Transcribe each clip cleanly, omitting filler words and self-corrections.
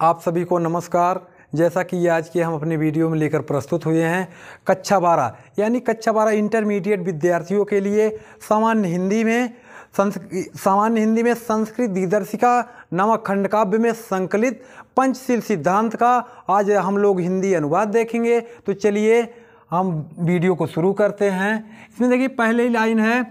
आप सभी को नमस्कार। जैसा कि आज के हम अपने वीडियो में लेकर प्रस्तुत हुए हैं कक्षा 12 यानी कक्षा 12 इंटरमीडिएट विद्यार्थियों के लिए सामान्य हिंदी में संस्कृत दिग्दर्शिका नामक खंडकाव्य में संकलित पंचशील सिद्धांत का आज हम लोग हिंदी अनुवाद देखेंगे। तो चलिए हम वीडियो को शुरू करते हैं। इसमें देखिए पहली लाइन है,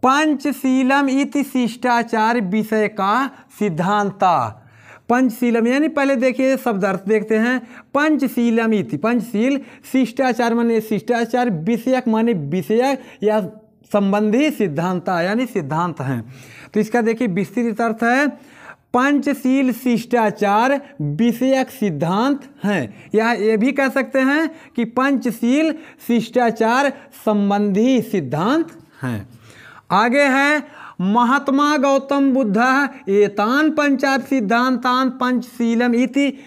पंचशीलम इति शिष्टाचार विषय का सिद्धांता। पंचशीलम यानी पहले देखिए शब्द अर्थ देखते हैं। पंचशीलम इति, पंचशील, शिष्टाचार माने शिष्टाचार, विषयक माने विषयक या संबंधी, सिद्धांता यानी सिद्धांत हैं। तो इसका देखिए विस्तृत अर्थ है, पंचशील शिष्टाचार विषयक सिद्धांत हैं। या ये भी कह सकते हैं कि पंचशील शिष्टाचार संबंधी सिद्धांत हैं। आगे है, महात्मा गौतम बुद्ध एतान पंचात् सिद्धांतान पंचशीलम इति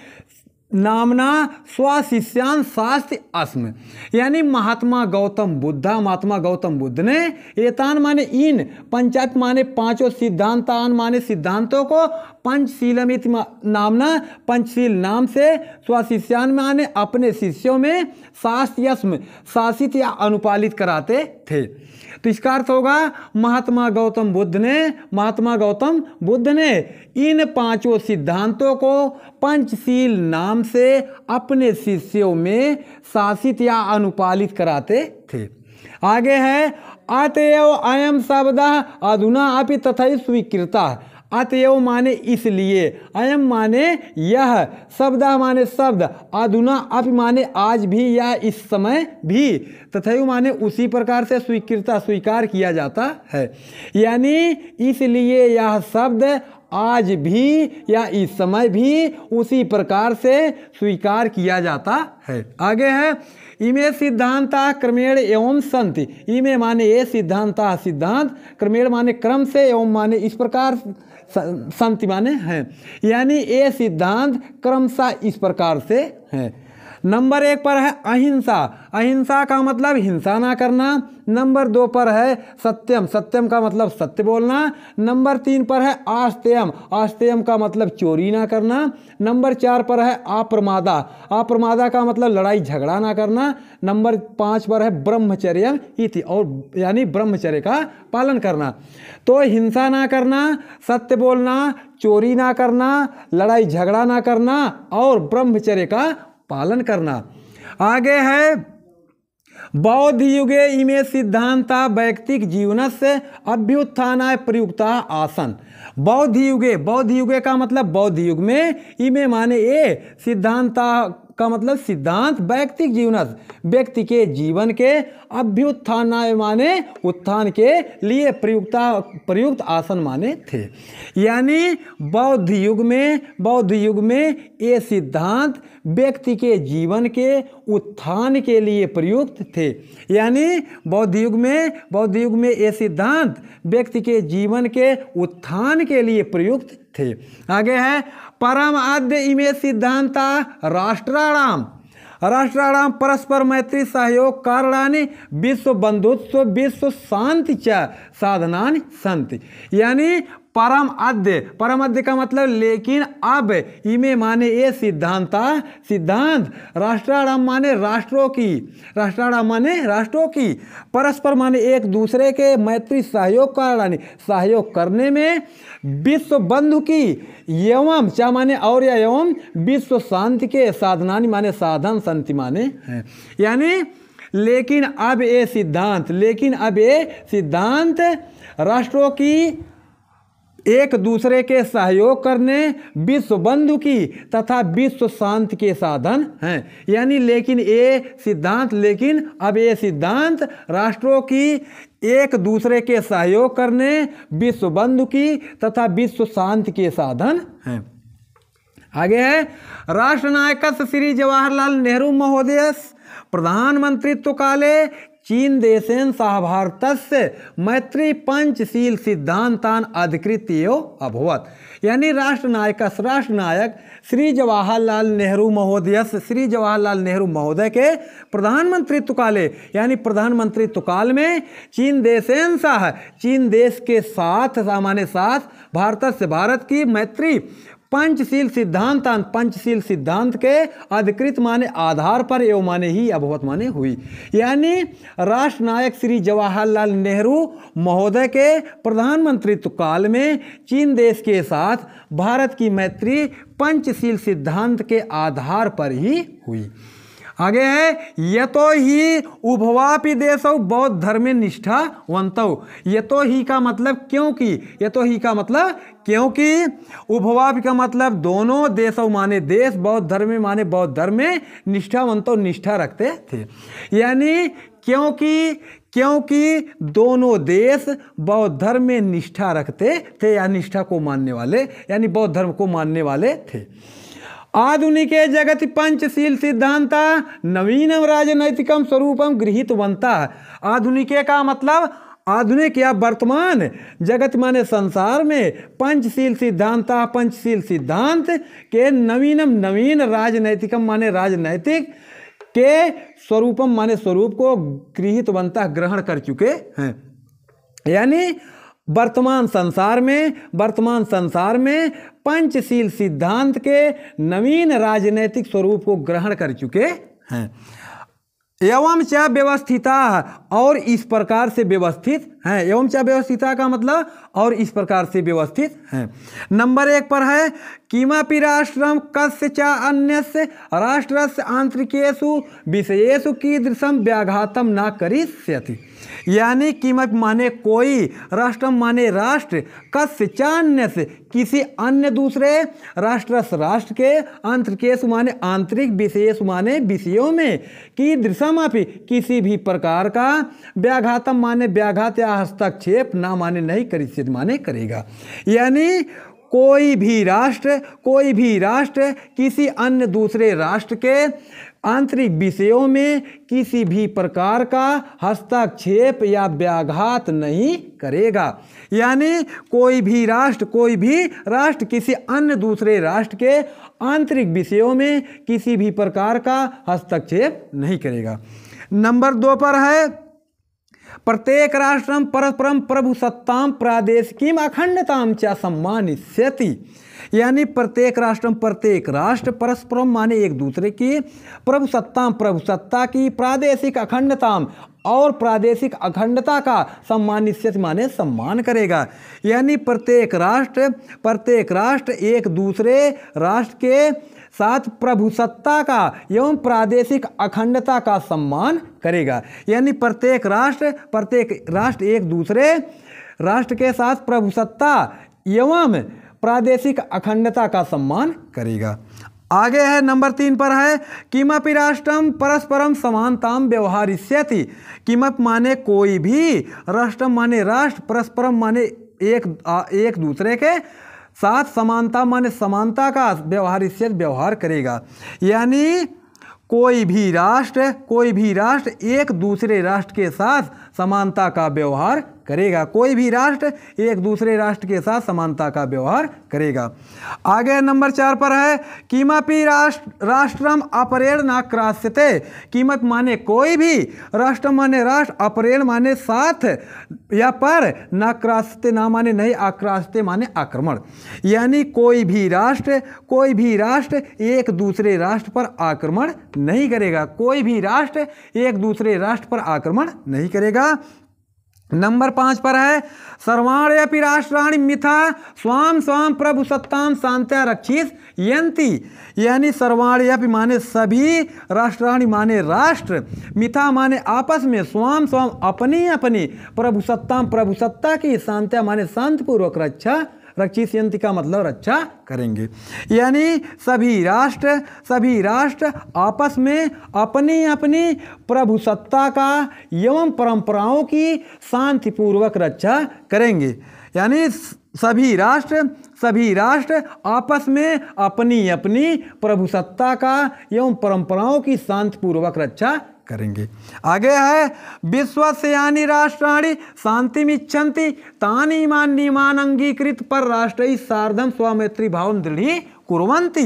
नामना स्वशिष्यान शास्त्र अस्म। यानी महात्मा गौतम बुद्ध ने एतान माने इन, पंचायत माने पांचों, सिद्धांतान माने सिद्धांतों को, पंचशीलम इति नामना पंचशील नाम से, स्वशिष्यान माने अपने शिष्यों में, शास्त्र शासित या अनुपालित कराते थे। तो इसका अर्थ होगा महात्मा गौतम बुद्ध ने इन पांचों सिद्धांतों को पंचशील नाम से अपने शिष्यों में शासित या अनुपालित कराते थे। आगे है, अतएव अयम शब्द अधुना अपि तथैव स्वीकृतः। अतएव माने इसलिए, अयम माने यह, शब्द माने शब्द, अधुना अपि माने आज भी या इस समय भी, तथैव माने उसी प्रकार से, स्वीकार किया जाता है। यानी इसलिए यह शब्द आज भी या इस समय भी उसी प्रकार से स्वीकार किया जाता है। आगे है, इमे सिद्धांता क्रमेण एवं संति। इमे माने ये सिद्धांता, सिद्धांत, क्रमेण माने क्रम से, एवं माने इस प्रकार, संति माने हैं। यानी ये सिद्धांत क्रमशः इस प्रकार से हैं। नंबर 1 पर है अहिंसा। अहिंसा का मतलब हिंसा ना करना। नंबर 2 पर है सत्यम। सत्यम का मतलब सत्य बोलना। नंबर 3 पर है आस्तेयम। आस्तेयम का मतलब चोरी ना करना। नंबर 4 पर है अप्रमादा। अप्रमादा का मतलब लड़ाई झगड़ा ना करना। नंबर 5 पर है ब्रह्मचर्य इति, और यानी ब्रह्मचर्य का पालन करना। तो हिंसा ना करना, सत्य बोलना, चोरी ना करना, लड़ाई झगड़ा ना करना और ब्रह्मचर्य का पालन करना। आगे है, बौद्ध युगे इमे सिद्धांता वैयक्तिक जीवनस्य अभ्युत्थानाय प्रयुक्ता आसन। बौद्ध युगे का मतलब बौद्ध युग में, इमे माने ये, सिद्धांता का मतलब सिद्धांत, वैयक्तिक जीवन, व्यक्ति के जीवन के, अभ्युत्थानाय माने उत्थान के लिए, प्रयुक्त आसन माने थे। यानी बौद्ध युग में ये सिद्धांत व्यक्ति के जीवन के उत्थान के लिए प्रयुक्त थे। यानी बौद्ध युग में ये सिद्धांत व्यक्ति के जीवन के उत्थान के लिए प्रयुक्त थे। आगे है, परम आद्य इमे सिद्धांता राष्ट्राणाम परस्पर मैत्री सहयोग कारणानि विश्व बंधुत्व विश्व शांति च साधनानि सन्ति। यानी परम आद्य का मतलब लेकिन अब, इमे माने ये सिद्धांत राष्ट्राणाम माने राष्ट्रों की, परस्पर माने एक दूसरे के, मैत्री सहयोग कारणानि सहयोग करने में, विश्व बंधु की, एवं चा माने और या एवं, विश्व शांति के, साधनानि माने साधन, शांति माने हैं। यानी लेकिन अब ये सिद्धांत राष्ट्रों की एक दूसरे के सहयोग करने, विश्व बंधु की तथा विश्व शांति के साधन हैं। यानी अब ये सिद्धांत राष्ट्रों की एक दूसरे के सहयोग करने, विश्व बंधु की तथा विश्व शांति के साधन हैं। आगे है, राष्ट्रनायकस्य श्री जवाहरलाल नेहरू महोदय प्रधानमंत्रित्व काले चीन देशेन सह भारतस्य मैत्री पंचशील सिद्धांतान अधिकृत्य अभवत्। यानी राष्ट्रनायक श्री जवाहरलाल नेहरू महोदय के प्रधानमंत्रित्व काले, यानी प्रधानमंत्रित्व काल में चीन देश के साथ, सामान्य साथ, भारत की मैत्री पंचशील सिद्धांत के अधिकृत माने आधार पर एवं माने ही अभवत माने हुई। यानी राष्ट्र नायक श्री जवाहरलाल नेहरू महोदय के प्रधानमंत्रित्व काल में चीन देश के साथ भारत की मैत्री पंचशील सिद्धांत के आधार पर ही हुई। आगे है यतो ही उभवापि देशौ बौद्ध धर्मे निष्ठावन्तौ। यतो ही का मतलब क्योंकि, यतो ही का मतलब क्योंकि, उभवापि का मतलब दोनों, देशौ माने देश, बौद्ध धर्म माने बौद्ध धर्म में, निष्ठावन्तौ निष्ठा रखते थे। यानी क्योंकि दोनों देश बौद्ध धर्म में निष्ठा रखते थे या निष्ठा को मानने वाले, यानी बौद्ध धर्म को मानने वाले थे। आधुनिके जगति पंचशील सिद्धांता नवीनम राजनैतिकम स्वरूपम गृहीतवन्तः। आधुनिके का मतलब आधुनिक या वर्तमान, जगत माने संसार में, पंचशील सिद्धांत के नवीन राजनैतिकम माने राजनैतिक के स्वरूपम माने स्वरूप को गृहीतवन्तः ग्रहण कर चुके हैं। यानी वर्तमान संसार में पंचशील सिद्धांत के नवीन राजनैतिक स्वरूप को ग्रहण कर चुके हैं। एवं च व्यवस्थिता, और इस प्रकार से व्यवस्थित हैं। एवं च व्यवस्थिता का मतलब और इस प्रकार से व्यवस्थित हैं। नंबर 1 पर है किमपि राष्ट्रम कस्य च अन्यस्य राष्ट्रस्य आंतरिकेषु विषयेषु कीदृशम व्याघातम न करिष्यति। यानी किमपि माने कोई, राष्ट्रम माने राष्ट्र, कस्य च अन्यस्य किसी अन्य दूसरे, राष्ट्र के, आंतरिकेषु माने आंतरिक, विषयेषु माने विषयों में, कीदृशमपि किसी भी प्रकार का, व्याघातम माने व्याघात या हस्तक्षेप, ना माने नहीं, करिष्यति माने करेगा। यानी कोई भी राष्ट्र किसी अन्य दूसरे राष्ट्र के आंतरिक विषयों में किसी भी प्रकार का हस्तक्षेप या व्याघात नहीं करेगा। यानी कोई भी राष्ट्र किसी अन्य दूसरे राष्ट्र के आंतरिक विषयों में किसी भी प्रकार का हस्तक्षेप नहीं करेगा। नंबर 2 पर है प्रत्येक राष्ट्रम परस्परम प्रभुसत्ताम प्रादेशिकीम अखंडताम च सम्मानिष्यति। यानी प्रत्येक राष्ट्र परस्परम माने एक दूसरे की, प्रभुसत्ता की, प्रादेशिक अखंडताम और प्रादेशिक अखंडता का सम्मानिष्यति माने सम्मान करेगा। यानी प्रत्येक राष्ट्र एक दूसरे राष्ट्र के साथ प्रभुसत्ता का एवं प्रादेशिक अखंडता का सम्मान करेगा। यानी प्रत्येक राष्ट्र एक दूसरे राष्ट्र के साथ प्रभुसत्ता एवं प्रादेशिक अखंडता का सम्मान करेगा। आगे है नंबर 3 पर है किमपि राष्ट्रम परस्परम समानताम व्यवहारिष्यति। किमपि माने कोई भी, राष्ट्रम माने राष्ट्र, परस्परम माने एक दूसरे के साथ, समानता माने समानता का व्यवहार करेगा। यानी कोई भी राष्ट्र एक दूसरे राष्ट्र के साथ समानता का व्यवहार करेगा। कोई भी राष्ट्र एक दूसरे राष्ट्र के साथ समानता का व्यवहार करेगा। आगे नंबर 4 पर है किमपि राष्ट्रम अपरेण न क्रास्यते। किमपि माने कोई भी, राष्ट्र माने राष्ट्र, अपरेण माने साथ या पर, न क्रास्यते ना माने नहीं, आक्रास्यते माने आक्रमण। यानी कोई भी राष्ट्र एक दूसरे राष्ट्र पर आक्रमण नहीं करेगा। कोई भी राष्ट्र एक दूसरे राष्ट्र पर आक्रमण नहीं करेगा। नंबर 5 पर है सर्वाण्यपि राष्ट्राणि मिथा स्वाम प्रभुसत्तां शांत्या रक्षिष्यन्ति। यानी सर्वाण्यपि माने सभी, राष्ट्राणि माने राष्ट्र, मिथा माने आपस में, स्वाम अपनी प्रभुसत्ता की, शांत्या माने शांतिपूर्वक रक्षिष्यन्ति का मतलब रक्षा करेंगे। यानी सभी राष्ट्र आपस में अपनी प्रभुसत्ता का एवं परंपराओं की शांतिपूर्वक रक्षा करेंगे। यानी सभी राष्ट्र आपस में अपनी प्रभुसत्ता का एवं परंपराओं की शांतिपूर्वक रक्षा करेंगे। आगे है विश्वस्यानि राष्ट्राणि शांतिमिच्छन्ति तानि इमानि नियमानि अंगीकृत पर राष्ट्रैः सार्धं स्वमैत्री भावं दृढ़ी कुर्वन्ति।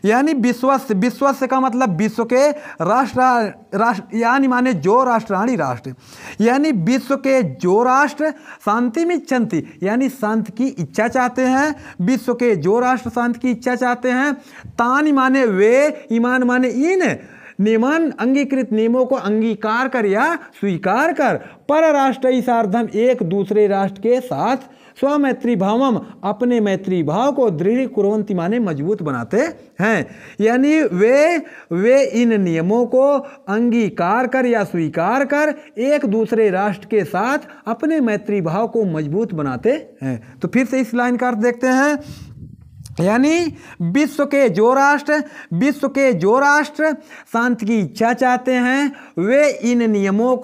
यानी विश्वस्य का मतलब विश्व के राष्ट्र यानी माने जो राष्ट्राणी राष्ट्र, यानी विश्व के जो राष्ट्र शांति में इच्छन्ति यानी शांति की इच्छा चाहते हैं, विश्व के जो राष्ट्र शांति की इच्छा चाहते हैं, तानि माने वे, ईमान माने इन, नियमन अंगीकृत नियमों को अंगीकार कर या स्वीकार कर, पर राष्ट्रीय सार्धम एक दूसरे राष्ट्र के साथ स्वमैत्री भावम अपने मैत्री भाव को दृढ़ कुर्वन्ति माने मजबूत बनाते हैं। यानी वे इन नियमों को अंगीकार कर या स्वीकार कर एक दूसरे राष्ट्र के साथ अपने मैत्री भाव को मजबूत बनाते हैं। तो फिर से इस लाइन का अर्थ देखते हैं। यानी विश्व के जो राष्ट्र शांति की इच्छा चाहते हैं, वे इन नियमों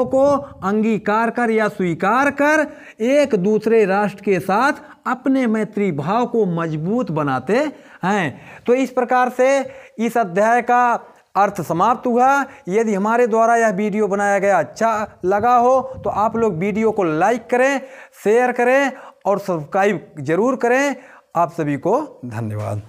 को अंगीकार कर या स्वीकार कर एक दूसरे राष्ट्र के साथ अपने मैत्री भाव को मजबूत बनाते हैं। तो इस प्रकार से इस अध्याय का अर्थ समाप्त हुआ। यदि हमारे द्वारा यह वीडियो बनाया गया अच्छा लगा हो तो आप लोग वीडियो को लाइक करें, शेयर करें और सब्सक्राइब जरूर करें। आप सभी को धन्यवाद।